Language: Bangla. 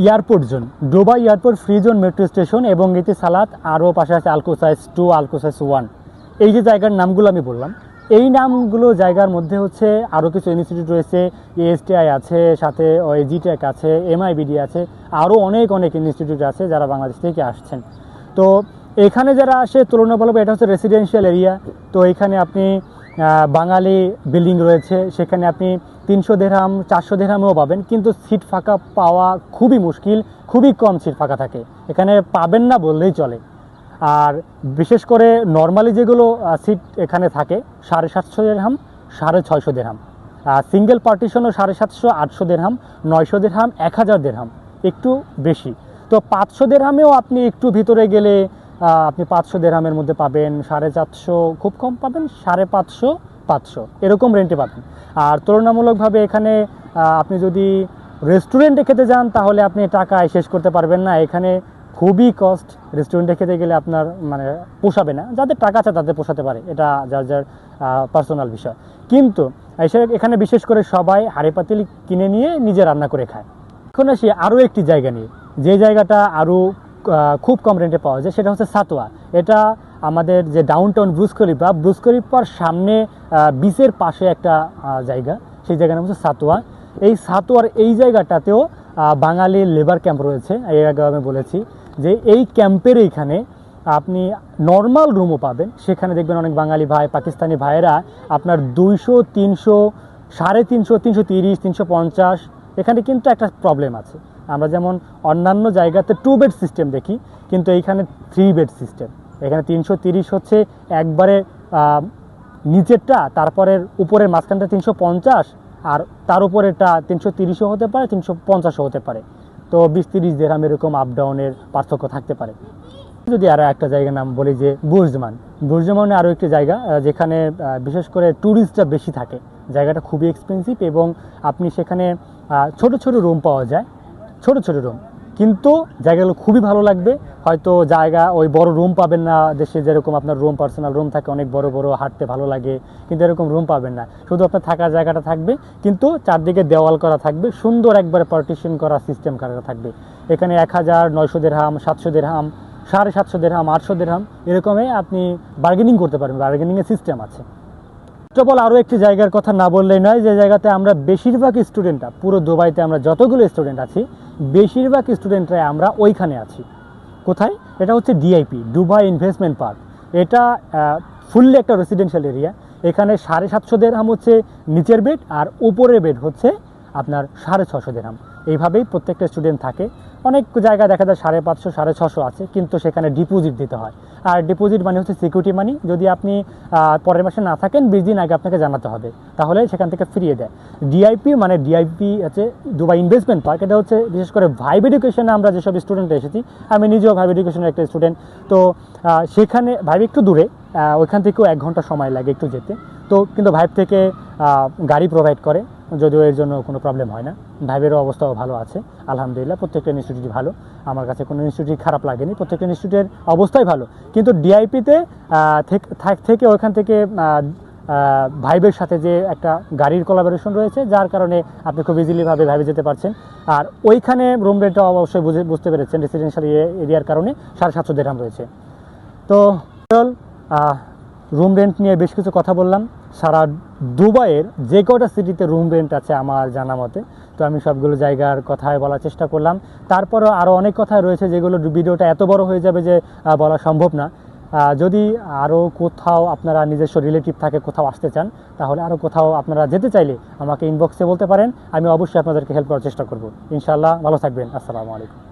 Airport zone, Dubai airport free zone metro station এবং এতে সালাত, আরও পাশে আছে আলকোসাইস 2, আলকোসাইস 1। এই যে জায়গার নামগুলো আমি বললাম, এই নামগুলো জায়গার মধ্যে হচ্ছে আরও কিছু ইনস্টিটিউট রয়েছে। এএসটিআই আছে, সাথে জিটেক আছে, এমআইবিডি আছে, আরও অনেক অনেক ইনস্টিটিউট আছে যারা বাংলাদেশ থেকে আসছেন। তো এখানে যারা আসে তুলনামূলক এটা হচ্ছে রেসিডেন্সিয়াল এরিয়া। তো এখানে আপনি বাঙালি বিল্ডিং রয়েছে, সেখানে আপনি 300 দিরহাম 400 দিরহামেও পাবেন, কিন্তু সিট ফাঁকা পাওয়া খুবই মুশকিল, খুবই কম সিট ফাঁকা থাকে এখানে, পাবেন না বললেই চলে। আর বিশেষ করে নর্মালি যেগুলো সিট এখানে থাকে 750 দিরহাম, 650 দিরহাম, সিঙ্গেল পার্টিশনও 750, 800 দিরহাম, 900 দিরহাম, 1000 দিরহাম, একটু বেশি। তো 500 দিরহামেও আপনি একটু ভিতরে গেলে আপনি 500 দিরহামের মধ্যে পাবেন, 450 খুব কম পাবেন, 550, 500 এরকম রেন্টে পাবেন। আর তুলনামূলকভাবে এখানে আপনি যদি রেস্টুরেন্টে খেতে যান তাহলে আপনি টাকায় শেষ করতে পারবেন না, এখানে খুবই কস্ট। রেস্টুরেন্টে খেতে গেলে আপনার মানে পোষাবে না, যাদের টাকা আছে তাদের পোষাতে পারে, এটা যার যার পার্সোনাল বিষয়। কিন্তু এখানে বিশেষ করে সবাই হাঁড়ি পাতিল কিনে নিয়ে নিজে রান্না করে খায়। এখন আসি আরও একটি জায়গা নিয়ে, যে জায়গাটা আরও খুব কম রেন্টে পাওয়া যায়, সেটা হচ্ছে সাতোয়া। এটা আমাদের যে ডাউনটাউন ব্রুজ খলিফার সামনে বিচের পাশে একটা জায়গা, সেই জায়গার নাম হচ্ছে সাতোয়া। এই সাতোয়ার এই জায়গাটাতেও বাঙালি লেবার ক্যাম্প রয়েছে। এর আগে আমি বলেছি যে এই ক্যাম্পের এইখানে আপনি নর্মাল রুমও পাবেন, সেখানে দেখবেন অনেক বাঙালি ভাই, পাকিস্তানি ভাইয়েরা আপনার 200, 300, 350, 330, 350। এখানে কিন্তু একটা প্রবলেম আছে, আমরা যেমন অন্যান্য জায়গাতে 2 বেড সিস্টেম দেখি, কিন্তু এইখানে 3 বেড সিস্টেম। এখানে 330 হচ্ছে একবারে নিচেরটা, তারপরে উপরের মাঝখানটা 350, আর তার উপরেরটা 330ও হতে পারে, 350ও হতে পারে। তো 20-30 দিরহাম এরকম আপ ডাউনের পার্থক্য থাকতে পারে। যদি আরও একটা জায়গার নাম বলি যে বুর্জমান আরও একটি জায়গা যেখানে বিশেষ করে ট্যুরিস্টরা বেশি থাকে। জায়গাটা খুবই এক্সপেন্সিভ এবং আপনি সেখানে ছোট ছোট রুম পাওয়া যায়, ছোট ছোট রুম, কিন্তু জায়গাগুলো খুবই ভালো লাগবে। হয়তো জায়গা ওই বড় রুম পাবেন না, দেশে যেরকম আপনার রুম পার্সোনাল রুম থাকে অনেক বড় বড়, হাঁটতে ভালো লাগে, কিন্তু এরকম রুম পাবেন না। শুধু আপনার থাকার জায়গাটা থাকবে, কিন্তু চারদিকে দেওয়াল করা থাকবে, সুন্দর একবারে পার্টিশন করা সিস্টেম করা থাকবে। এখানে 1900 দিরহাম, 700 দিরহাম, 750 দিরহাম, 800 দিরহাম এরকমে আপনি বার্গেনিং করতে পারবেন, বার্গেনিংয়ের সিস্টেম আছে। টপল আরও একটি জায়গার কথা না বললেই নয়, যে জায়গাতে আমরা বেশিরভাগ স্টুডেন্টরা, পুরো দুবাইতে আমরা যতগুলো স্টুডেন্ট আছি বেশিরভাগ স্টুডেন্টরাই আমরা ওইখানে আছি। কোথায়? এটা হচ্ছে ডিআইপি, দুবাই ইনভেস্টমেন্ট পার্ক। এটা ফুললি একটা রেসিডেন্সিয়াল এরিয়া। এখানে 750 দিরহাম হচ্ছে নিচের বেড, আর উপরের বেড হচ্ছে আপনার 650 দিরহাম। এইভাবেই প্রত্যেকটা স্টুডেন্ট থাকে। অনেক জায়গায় দেখা যায় 550, 650 আছে, কিন্তু সেখানে ডিপোজিট দিতে হয়। আর ডিপোজিট মানে হচ্ছে সিকিউরিটি মানি। যদি আপনি পরের মাসে না থাকেন 20 দিন আগে আপনাকে জানাতে হবে, তাহলে সেখান থেকে ফিরিয়ে দেয়। ডিআইপি মানে ডিআইপি হচ্ছে দুবাই ইনভেস্টমেন্ট পার্ক। এটা হচ্ছে বিশেষ করে ভাইব এডুকেশনে আমরা যেসব স্টুডেন্ট এসেছি, আমি নিজেও ভাইব এডুকেশনের একটা স্টুডেন্ট। তো সেখানে ভাইব একটু দূরে, ওইখান থেকেও 1 ঘন্টা সময় লাগে একটু যেতে। তো কিন্তু ভাইব থেকে গাড়ি প্রোভাইড করে, যদিও এর জন্য কোনো প্রবলেম হয় না। ভাইবেরও অবস্থাও ভালো আছে আলহামদুলিল্লাহ। প্রত্যেকটা ইনস্টিটিউট ভালো, আমার কাছে কোনো ইনস্টিটিউট খারাপ লাগেনি, প্রত্যেকটা ইনস্টিটিউটের অবস্থাই ভালো। কিন্তু ডিআইপিতে থেকে ওইখান থেকে ভাইবের সাথে যে একটা গাড়ির কোলাবোরেশন রয়েছে, যার কারণে আপনি খুব ইজিলিভাবে ভাইবে যেতে পারছেন। আর ওইখানে রুম রেন্টটা অবশ্যই বুঝতে পেরেছেন, রেসিডেন্সিয়াল এরিয়ার কারণে 750 দিরহাম রয়েছে। তো রুম রেন্ট নিয়ে বেশ কিছু কথা বললাম। সারা দুবাইয়ের যে কটা সিটিতে রুম রেন্ট আছে আমার জানা মতে, তো আমি সবগুলো জায়গার কথাই বলার চেষ্টা করলাম। তারপরও আরও অনেক কথা রয়েছে যেগুলো ভিডিওটা এত বড় হয়ে যাবে যে বলা সম্ভব না। যদি আরও কোথাও আপনারা নিজস্ব রিলেটিভ থাকে, কোথাও আসতে চান, তাহলে আরও কোথাও আপনারা যেতে চাইলে আমাকে ইনবক্সে বলতে পারেন, আমি অবশ্যই আপনাদেরকে হেল্প করার চেষ্টা করব। ইনশাআল্লাহ ভালো থাকবেন। আসসালামু আলাইকুম।